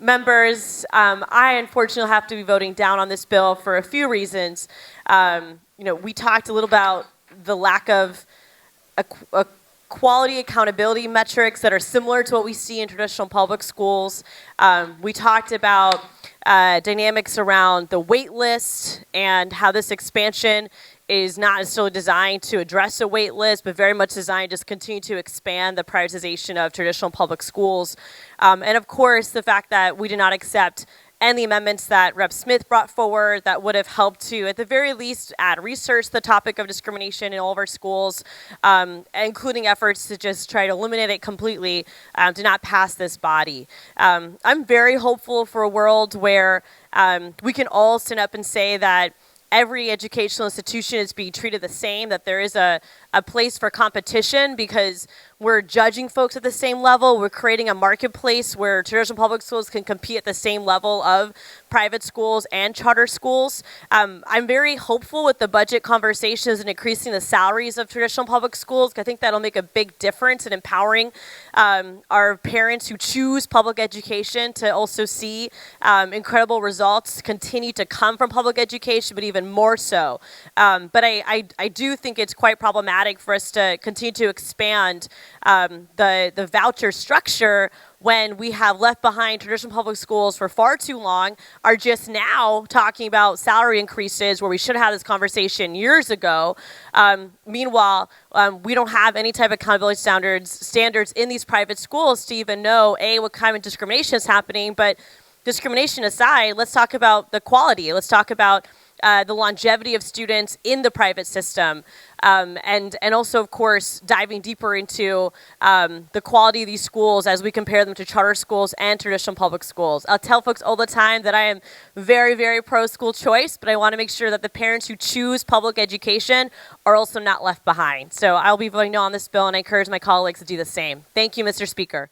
Members, I unfortunately have to be voting down on this bill for a few reasons. We talked a little about the lack of a quality accountability metrics that are similar to what we see in traditional public schools. We talked about dynamics around the wait list and how this expansion is not necessarily designed to address a wait list, but very much designed to just continue to expand the privatization of traditional public schools. And of course, the fact that we did not accept any amendments that Rep. Smith brought forward that would have helped to, at the very least, add research to the topic of discrimination in all of our schools, including efforts to just try to eliminate it completely, did not pass this body. I'm very hopeful for a world where we can all stand up and say that every educational institution is being treated the same, that there is a place for competition because we're judging folks at the same level. We're creating a marketplace where traditional public schools can compete at the same level of private schools and charter schools. I'm very hopeful with the budget conversations and increasing the salaries of traditional public schools. I think that'll make a big difference in empowering our parents who choose public education to also see incredible results continue to come from public education, but even more so. But I do think it's quite problematic for us to continue to expand the voucher structure when we have left behind traditional public schools for far too long, are just now talking about salary increases where we should have had this conversation years ago. Meanwhile, we don't have any type of accountability standards in these private schools to even know, A, what kind of discrimination is happening, but discrimination aside, let's talk about the quality. Let's talk about the longevity of students in the private system, and also, of course, diving deeper into the quality of these schools as we compare them to charter schools and traditional public schools. I'll tell folks all the time that I am very, very pro-school choice, but I want to make sure that the parents who choose public education are also not left behind. So I'll be voting no on this bill, and I encourage my colleagues to do the same. Thank you, Mr. Speaker.